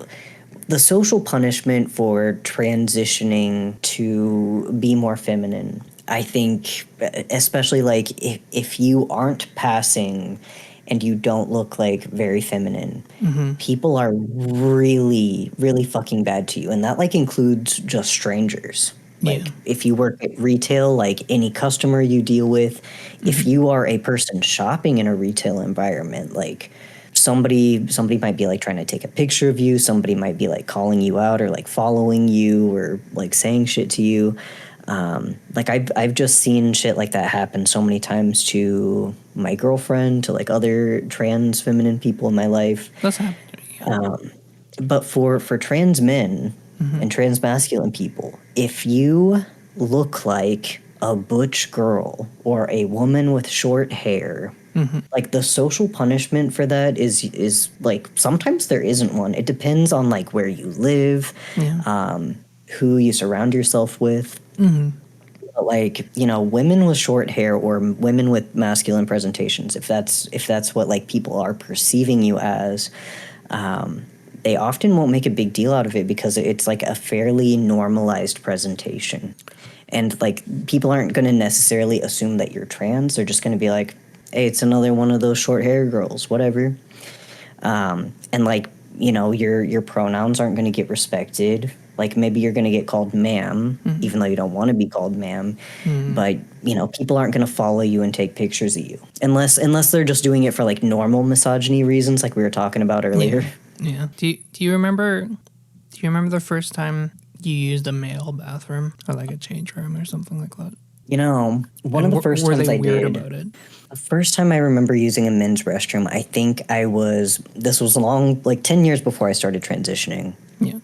punishment for transitioning to be more feminine. I think, especially like if you aren't passing and you don't look like very feminine, people are really, really fucking bad to you. And that like includes just strangers. Yeah. Like if you work at retail, like any customer you deal with, if you are a person shopping in a retail environment, like somebody might be like trying to take a picture of you, somebody might be like calling you out or like following you or like saying shit to you. Like I've just seen shit like that happen so many times to my girlfriend, to like other trans feminine people in my life. That's happened to me. Yeah. But for trans men and trans masculine people, if you look like a butch girl or a woman with short hair, like the social punishment for that is like sometimes there isn't one. It depends on like where you live, Yeah. who you surround yourself with. But like, women with short hair or women with masculine presentations, if that's what like people are perceiving you as, they often won't make a big deal out of it because it's like a fairly normalized presentation. And like people aren't going to necessarily assume that you're trans. They're just going to be like, hey, it's another one of those short hair girls, whatever. And like, your pronouns aren't going to get respected. Like maybe you're going to get called ma'am, even though you don't want to be called ma'am. But people aren't going to follow you and take pictures of you unless they're just doing it for like normal misogyny reasons, like we were talking about earlier. Yeah. Yeah. Do you remember? Do you remember the first time you used a male bathroom or like a change room or something like that? One And of the first were times they I weird did, about it? the first time I remember using a men's restroom, I think this was like 10 years before I started transitioning. Yeah.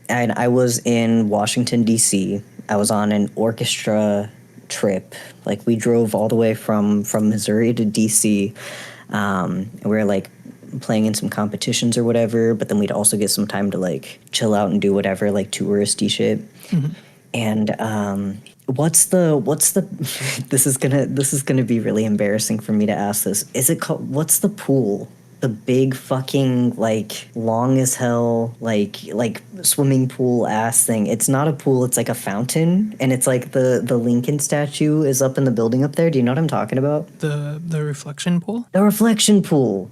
And I was in Washington, D.C. I was on an orchestra trip. Like we drove all the way from Missouri to D.C. And we were like playing in some competitions or whatever, but then we'd also get some time to like chill out and do whatever, like touristy shit. And what's the this is gonna be really embarrassing for me to ask this. Is it called, what's the pool? The big fucking like long as hell like swimming pool ass thing. It's not a pool, it's like a fountain, and it's like the Lincoln statue is up in the building up there. Do you know what I'm talking about? The reflection pool. The reflection pool.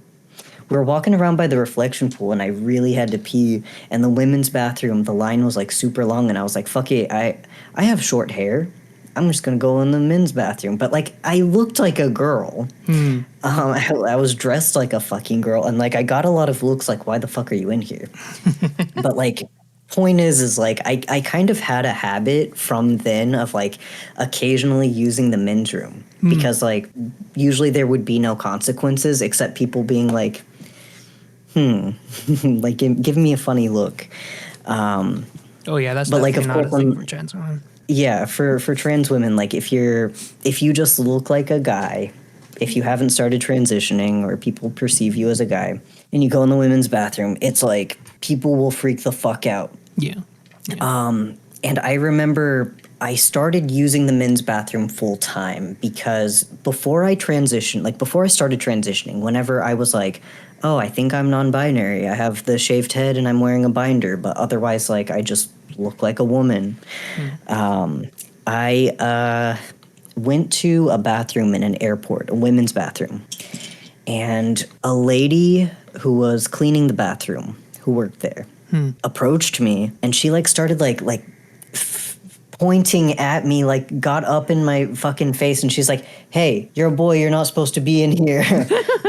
We were walking around by the reflection pool and I really had to pee, and the women's bathroom, the line was like super long, and I was like, fuck it, I have short hair. I'm just gonna go in the men's bathroom. But like I looked like a girl. I was dressed like a fucking girl, and like I got a lot of looks like, why the fuck are you in here? But like point is like I kind of had a habit from then of like occasionally using the men's room, because like usually there would be no consequences except people being like, like give me a funny look. Oh yeah, that's But like definitely of not a course thing for trans women. yeah, for trans women, like if you just look like a guy, if you haven't started transitioning or people perceive you as a guy and you go in the women's bathroom, it's like people will freak the fuck out. Yeah. And I remember I started using the men's bathroom full time because before I transitioned, like before I started transitioning, whenever I was like, oh, I think I'm non-binary, I have the shaved head and I'm wearing a binder, but otherwise, like, I just look like a woman. I went to a bathroom in an airport, a women's bathroom, and a lady who was cleaning the bathroom, who worked there, approached me, and she like started like pointing at me, like got up in my fucking face, and she's like, hey, you're a boy, you're not supposed to be in here.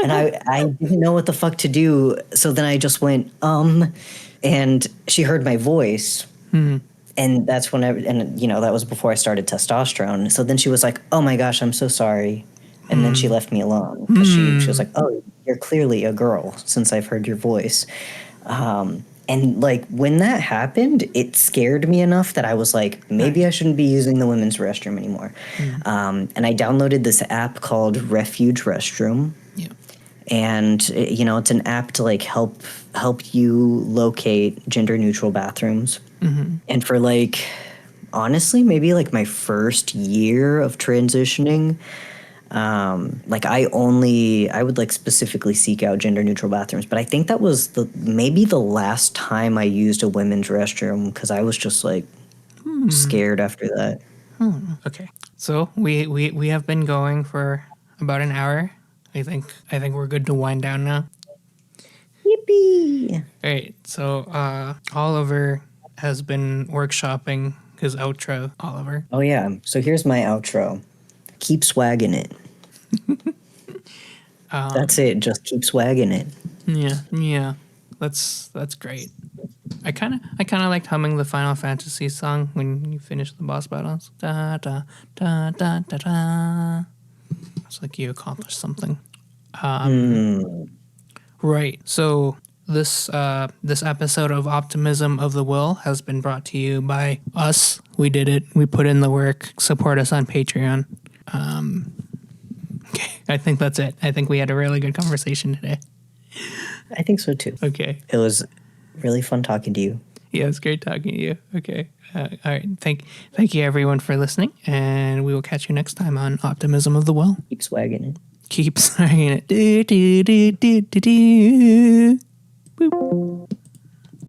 And I didn't know what the fuck to do, so then I just went and she heard my voice, and that's when and you know, that was before I started testosterone. So then she was like, oh my gosh, I'm so sorry. And then she left me alone because she was like, oh, you're clearly a girl since I've heard your voice. And like when that happened, it scared me enough that I was like, maybe I shouldn't be using the women's restroom anymore. And I downloaded this app called Refuge Restroom. Yeah. And you know, it's an app to like help you locate gender neutral bathrooms. And for like, honestly, maybe like my first year of transitioning, like I would like specifically seek out gender neutral bathrooms, but I think that was maybe the last time I used a women's restroom, because I was just like scared after that. Okay. So we have been going for about an hour. I think we're good to wind down now. Yippee! All right. So Oliver has been workshopping his outro. Oliver. Oh yeah. So here's my outro. Keep swagging it. That's it. Just keep swagging it. Yeah. That's great. I kind of liked humming the Final Fantasy song when you finish the boss battles. Da da da da da da. It's like you accomplished something. Right. So this episode of Optimism of the Will has been brought to you by us. We did it. We put in the work. Support us on Patreon. Okay, I think that's it. I think we had a really good conversation today. I think so too. Okay. It was really fun talking to you. Yeah, it's great talking to you. Okay. All right. Thank you everyone for listening, and we will catch you next time on Optimism of the Will. Keep swagging it. Keep swagging it. Do, do, do, do, do, do. Boop.